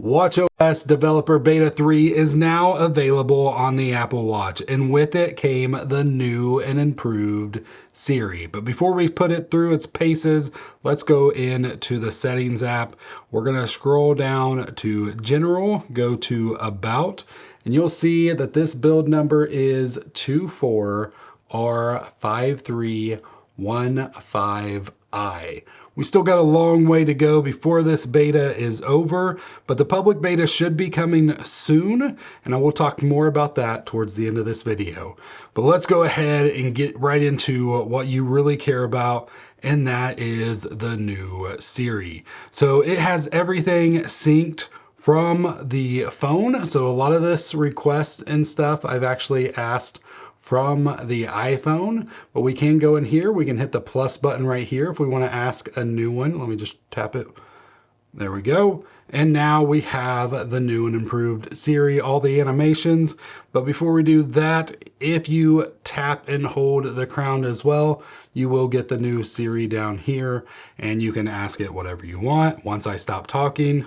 watchOS Developer Beta 3 is now available on the Apple Watch, and with it came the new and improved Siri. But before we put it through its paces, let's go into the Settings app. We're going to scroll down to General, go to About, and you'll see that this build number is 24R5315I. We still got a long way to go before this beta is over, but the public beta should be coming soon, and I will talk more about that towards the end of this video. But let's go ahead and get right into what you really care about, and that is the new Siri. So it has everything synced from the phone. So a lot of this request and stuff I've actually asked from the iPhone, but we can go in here. We can hit the plus button right here if we want to ask a new one. Let me just tap it. There we go. And now we have the new and improved Siri, all the animations. But before we do that, if you tap and hold the crown as well, you will get the new Siri down here, and you can ask it whatever you want. Once I stop talking,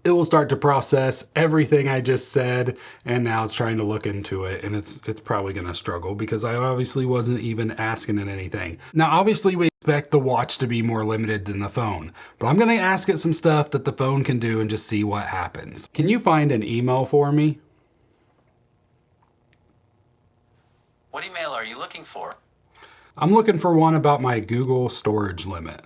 it will start to process everything I just said, and now it's trying to look into it, and it's probably going to struggle because I obviously wasn't even asking it anything. Now, obviously, we expect the watch to be more limited than the phone, but I'm going to ask it some stuff that the phone can do and just see what happens. Can you find an email for me? What email are you looking for? I'm looking for one about my Google storage limit.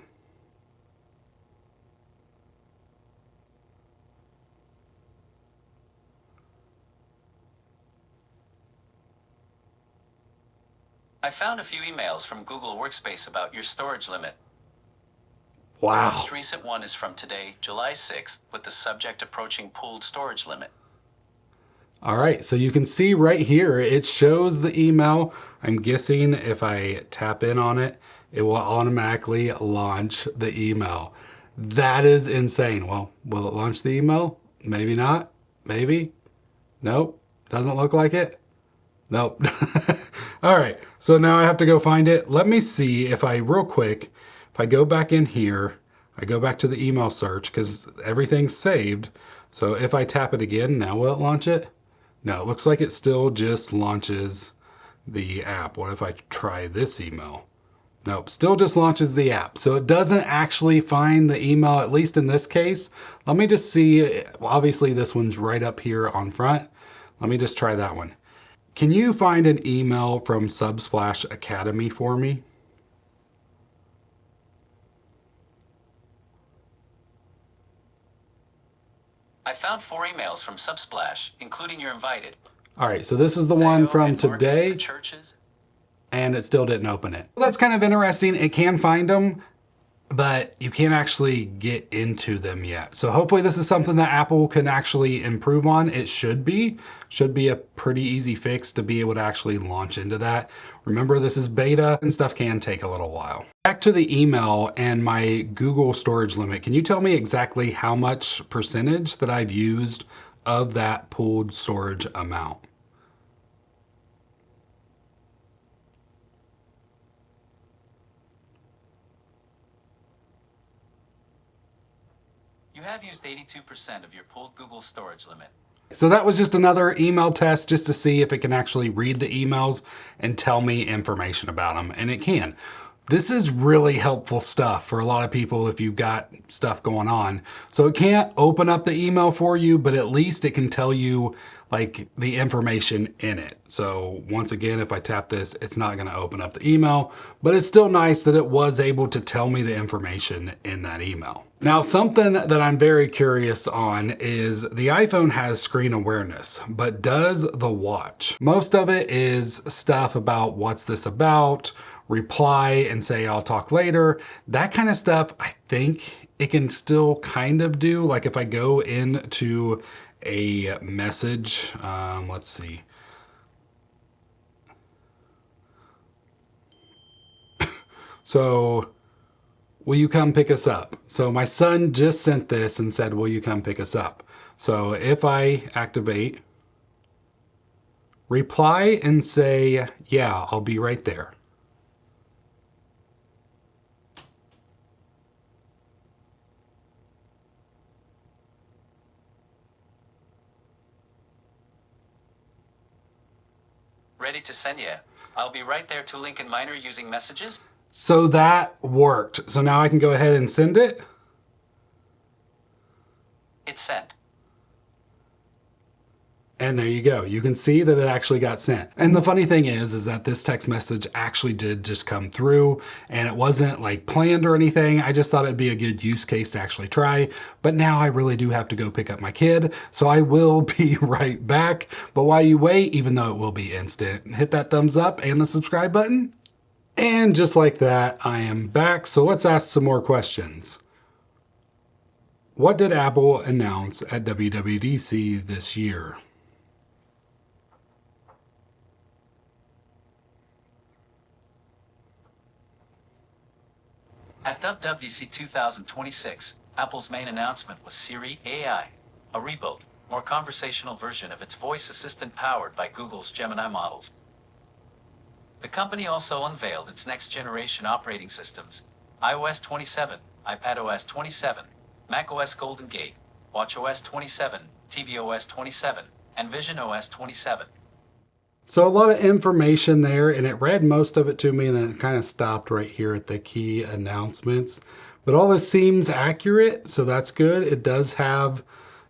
I found a few emails from Google Workspace about your storage limit. Wow. The most recent one is from today, July 6th, with the subject approaching pooled storage limit. All right, so you can see right here, it shows the email. I'm guessing if I tap in on it, it will automatically launch the email. That is insane. Well, will it launch the email? Maybe not. Maybe. Nope. Doesn't look like it. Nope. All right, so now I have to go find it. Let me see if I, real quick, if I go back in here, I go back to the email search because everything's saved. So if I tap it again, now will it launch it? No, it looks like it still just launches the app. What if I try this email? Nope, still just launches the app. So it doesn't actually find the email, at least in this case. Let me just see. Well, obviously this one's right up here on front. Let me just try that one. Can you find an email from Subsplash Academy for me? I found 4 emails from Subsplash, including your invited. All right, so this is the one from today, for churches. And it still didn't open it. Well, that's kind of interesting. It can find them, but you can't actually get into them yet. So hopefully this is something that Apple can actually improve on. It should be a pretty easy fix to be able to actually launch into that. Remember, this is beta and stuff can take a little while. Back to the email and my Google storage limit. Can you tell me exactly how much percentage that I've used of that pooled storage amount? You have used 82% of your pooled Google storage limit. So that was just another email test just to see if it can actually read the emails and tell me information about them, and it can. This is really helpful stuff for a lot of people if you've got stuff going on. So it can't open up the email for you, but at least it can tell you like the information in it. So once again, if I tap this, it's not gonna open up the email, but it's still nice that it was able to tell me the information in that email. Now, something that I'm very curious on is the iPhone has screen awareness, but does the watch? Most of it is stuff about what's this about, reply and say, I'll talk later. That kind of stuff, I think it can still kind of do. Like if I go into a message, let's see. So, will you come pick us up? So my son just sent this and said, will you come pick us up? So if I activate, reply and say, yeah, I'll be right there. Ready to send ya. I'll be right there to Lincoln Minor using messages. So that worked. So now I can go ahead and send it. It's sent. And there you go. You can see that it actually got sent. And the funny thing is that this text message actually did just come through, and it wasn't like planned or anything. I just thought it'd be a good use case to actually try. But now I really do have to go pick up my kid, so I will be right back. But while you wait, even though it will be instant, hit that thumbs up and the subscribe button. And just like that, I am back. So let's ask some more questions. What did Apple announce at WWDC this year? At WWDC 2026, Apple's main announcement was Siri AI, a rebuilt, more conversational version of its voice assistant powered by Google's Gemini models. The company also unveiled its next-generation operating systems, iOS 27, iPadOS 27, macOS Golden Gate, watchOS 27, tvOS 27, and visionOS 27. So a lot of information there, and it read most of it to me and then it kind of stopped right here at the key announcements. But all this seems accurate, so that's good. It does have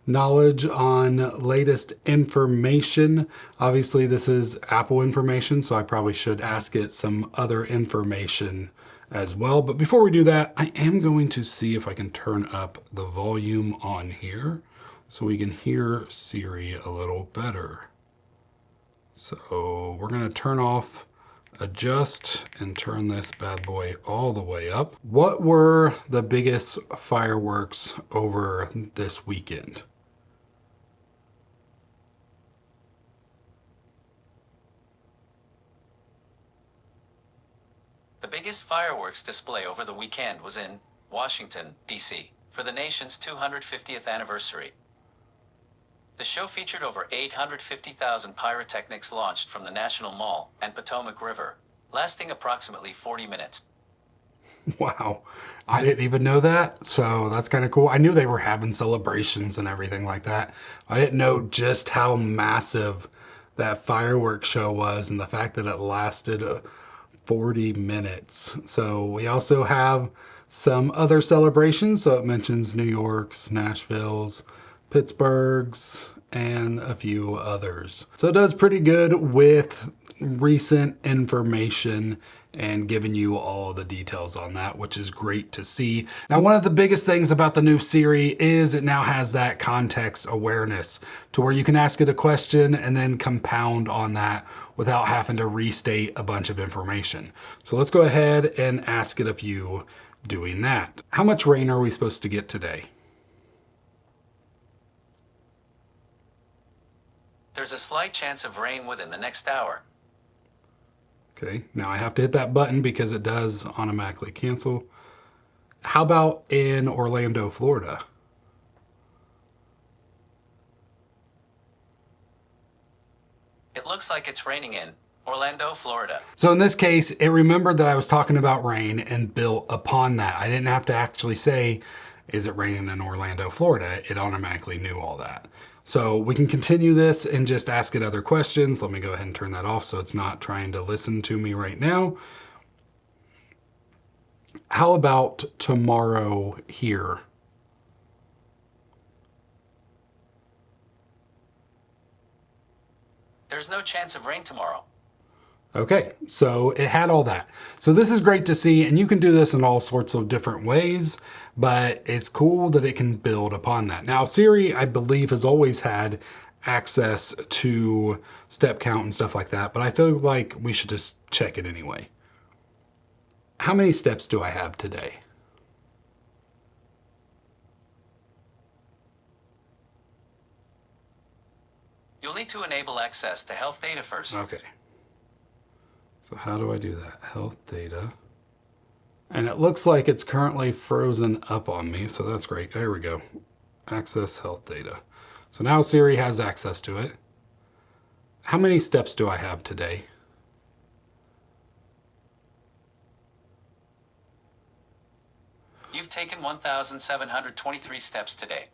knowledge on latest information. Obviously, this is Apple information, so I probably should ask it some other information as well. But before we do that, I am going to see if I can turn up the volume on here so we can hear Siri a little better. So we're going to turn off adjust and turn this bad boy all the way up. What were the biggest fireworks over this weekend? The biggest fireworks display over the weekend was in Washington, D.C., for the nation's 250th anniversary. The show featured over 850,000 pyrotechnics launched from the National Mall and Potomac River, lasting approximately 40 minutes. Wow, I didn't even know that, so that's kind of cool. I knew they were having celebrations and everything like that. I didn't know just how massive that fireworks show was and the fact that it lasted 40 minutes. So we also have some other celebrations. So it mentions New York's, Nashville's, Pittsburgh's, and a few others. So it does pretty good with recent information and giving you all the details on that, which is great to see. Now, one of the biggest things about the new Siri is it now has that context awareness to where you can ask it a question and then compound on that without having to restate a bunch of information. So let's go ahead and ask it a few doing that. How much rain are we supposed to get today? There's a slight chance of rain within the next hour. Okay, now I have to hit that button because it does automatically cancel. How about in Orlando, Florida? It looks like it's raining in Orlando, Florida. So in this case, it remembered that I was talking about rain and built upon that. I didn't have to actually say, is it raining in Orlando, Florida? It automatically knew all that. So we can continue this and just ask it other questions. Let me go ahead and turn that off so it's not trying to listen to me right now. How about tomorrow here? There's no chance of rain tomorrow. Okay, so it had all that. So this is great to see, and you can do this in all sorts of different ways, but it's cool that it can build upon that. Now, Siri, I believe, has always had access to step count and stuff like that, but I feel like we should just check it anyway. How many steps do I have today? You'll need to enable access to health data first. Okay. So how do I do that? Health data. And it looks like it's currently frozen up on me, so that's great. There we go. Access health data. So now Siri has access to it. How many steps do I have today? You've taken 1,723 steps today.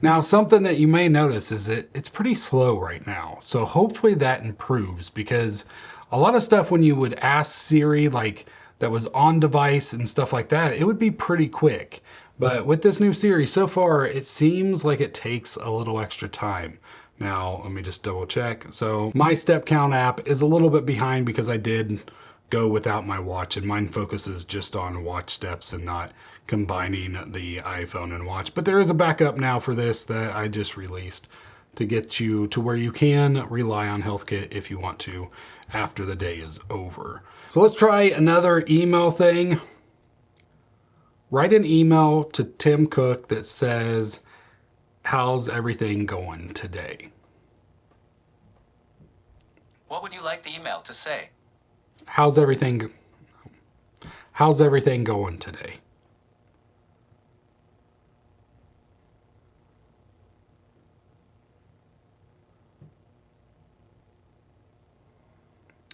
Now, something that you may notice is it's pretty slow right now. So hopefully that improves, because a lot of stuff when you would ask Siri, like that was on device and stuff like that, it would be pretty quick. But with this new Siri so far, it seems like it takes a little extra time. Now, let me just double check. So my step count app is a little bit behind because I did go without my watch, and mine focuses just on watch steps and not combining the iPhone and watch. But there is a backup now for this that I just released to get you to where you can rely on HealthKit if you want to after the day is over. So let's try another email thing. Write an email to Tim Cook that says, "How's everything going today?" What would you like the email to say? How's everything going today?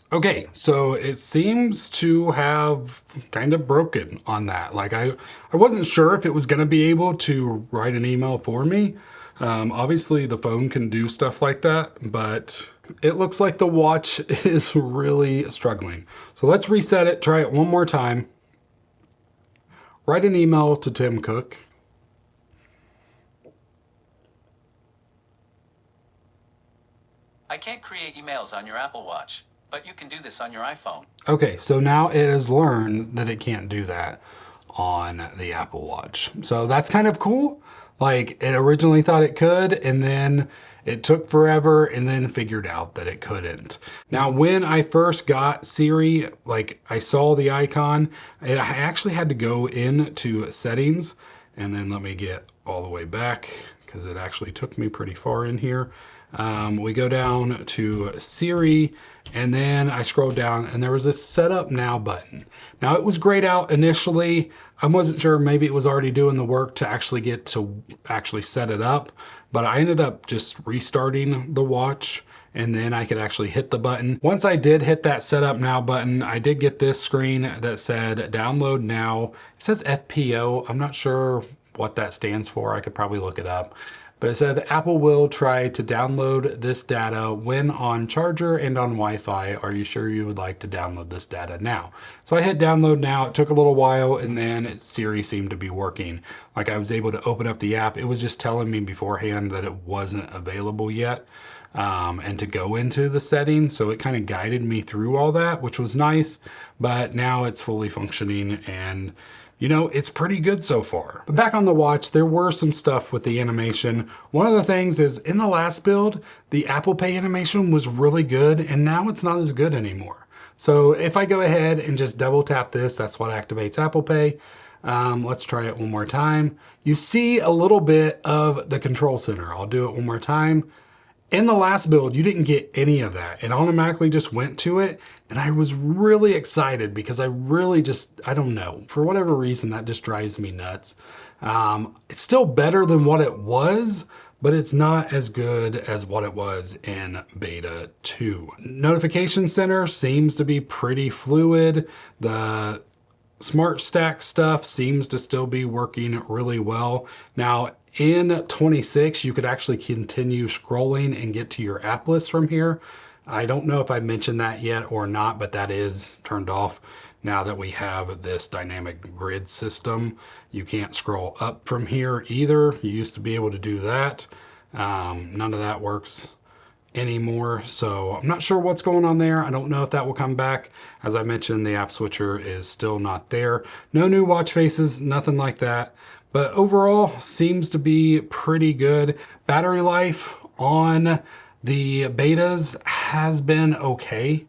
Okay, so it seems to have kind of broken on that. Like I wasn't sure if it was going to be able to write an email for me. Obviously the phone can do stuff like that, but it looks like the watch is really struggling. So let's reset it, try it one more time. Write an email to Tim Cook. I can't create emails on your Apple Watch, but you can do this on your iPhone. Okay, so now it has learned that it can't do that on the Apple Watch. So that's kind of cool. Like it originally thought it could, and then it took forever and then figured out that it couldn't. Now, when I first got Siri, like I saw the icon, I actually had to go into settings, and then let me get all the way back because it actually took me pretty far in here. We go down to Siri, and then I scroll down and there was a setup now button. Now it was grayed out initially. I wasn't sure, maybe it was already doing the work to actually get to actually set it up, but I ended up just restarting the watch and then I could actually hit the button. Once I did hit that setup now button, I did get this screen that said download now. It says FPO. I'm not sure what that stands for. I could probably look it up. But it said Apple will try to download this data when on charger and on Wi-Fi. Are you sure you would like to download this data now? So I hit download now. It took a little while, and then Siri seemed to be working. Like I was able to open up the app. It was just telling me beforehand that it wasn't available yet, and to go into the settings. So it kind of guided me through all that, which was nice. But now it's fully functioning, and you know, it's pretty good so far. But back on the watch, there were some stuff with the animation. One of the things is in the last build, the Apple Pay animation was really good, and now it's not as good anymore. So if I go ahead and just double tap this, that's what activates Apple Pay. Let's try it one more time. You see a little bit of the control center. I'll do it one more time. In the last build, you didn't get any of that. It automatically just went to it. And I was really excited because I don't know, for whatever reason, that just drives me nuts. It's still better than what it was, but it's not as good as what it was in beta 2. Notification center seems to be pretty fluid. The Smart Stack stuff seems to still be working really well. Now, in 26, you could actually continue scrolling and get to your app list from here. I don't know if I mentioned that yet or not, but that is turned off now that we have this dynamic grid system. You can't scroll up from here either. You used to be able to do that. None of that works anymore, so I'm not sure what's going on there. I don't know if that will come back. As I mentioned, the app switcher is still not there. No new watch faces, nothing like that. But overall, seems to be pretty good. Battery life on the betas has been okay.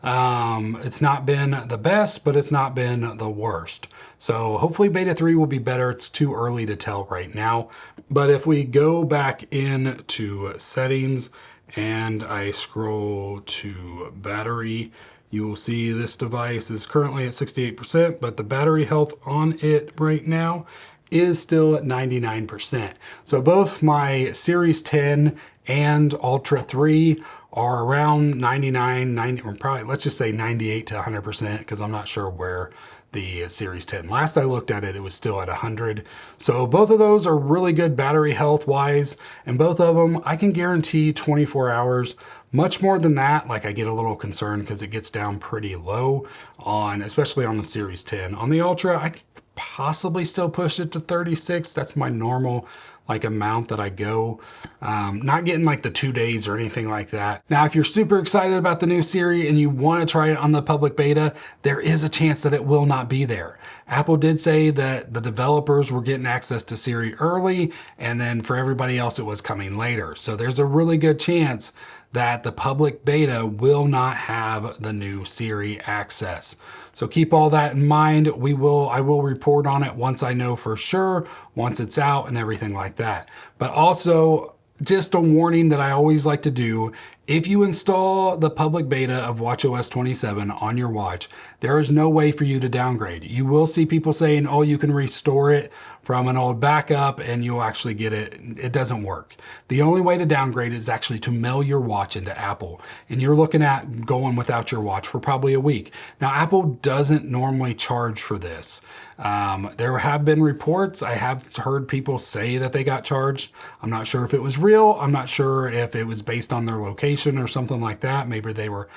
It's not been the best, but it's not been the worst. So hopefully beta 3 will be better. It's too early to tell right now. But if we go back into settings and I scroll to battery, you will see this device is currently at 68%, but the battery health on it right now is still at 99%. So both my Series 10 and Ultra 3 are around 99, 90, or probably let's just say 98 to 100%, because I'm not sure where the Series 10. Last I looked at it, it was still at 100. So both of those are really good battery health wise, and both of them I can guarantee 24 hours. Much more than that, like I get a little concerned because it gets down pretty low on, especially on the Series 10. On the Ultra, I could possibly still push it to 36. That's my normal like amount that I go. Not getting like the 2 days or anything like that. Now, if you're super excited about the new Siri and you want to try it on the public beta, there is a chance that it will not be there. Apple did say that the developers were getting access to Siri early, and then for everybody else, it was coming later. So there's a really good chance that the public beta will not have the new Siri access. So keep all that in mind. I will report on it once I know for sure, once it's out and everything like that. But also, just a warning that I always like to do, if you install the public beta of watchOS 27 on your watch, there is no way for you to downgrade. You will see people saying, oh, you can restore it from an old backup and you'll actually get it. It doesn't work. The only way to downgrade is actually to mail your watch into Apple. And you're looking at going without your watch for probably a week. Now, Apple doesn't normally charge for this. There have been reports. I have heard people say that they got charged. I'm not sure if it was real. I'm not sure if it was based on their location or something like that. Maybe they were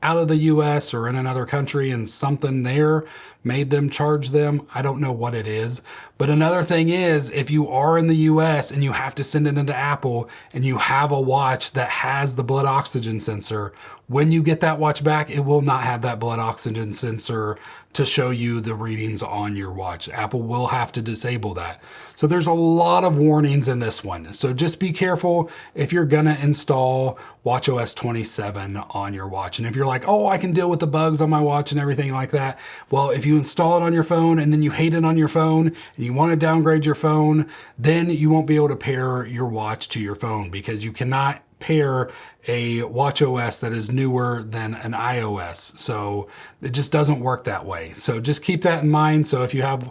out of the US or in another country and something there made them charge them. I don't know what it is. But another thing is, if you are in the US and you have to send it into Apple and you have a watch that has the blood oxygen sensor, when you get that watch back, it will not have that blood oxygen sensor to show you the readings on your watch. Apple will have to disable that. So there's a lot of warnings in this one. So just be careful if you're gonna install watchOS 27 on your watch. And if you're like, oh, I can deal with the bugs on my watch and everything like that. Well, if you install it on your phone and then you hate it on your phone and you want to downgrade your phone, then you won't be able to pair your watch to your phone because you cannot pair a watchOS that is newer than an iOS. So it just doesn't work that way. So just keep that in mind. So if you have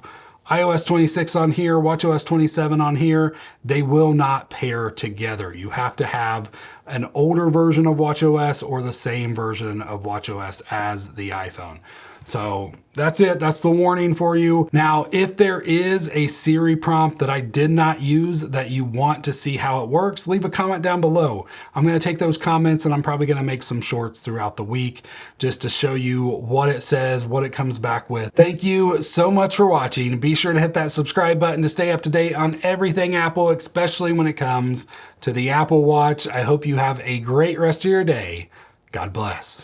iOS 26 on here, watchOS 27 on here, they will not pair together. You have to have an older version of watchOS or the same version of watchOS as the iPhone. So that's it. That's the warning for you. Now, if there is a Siri prompt that I did not use that you want to see how it works, leave a comment down below. I'm going to take those comments and I'm probably going to make some shorts throughout the week just to show you what it says, what it comes back with. Thank you so much for watching. Be sure to hit that subscribe button to stay up to date on everything Apple, especially when it comes to the Apple Watch. I hope you have a great rest of your day. God bless.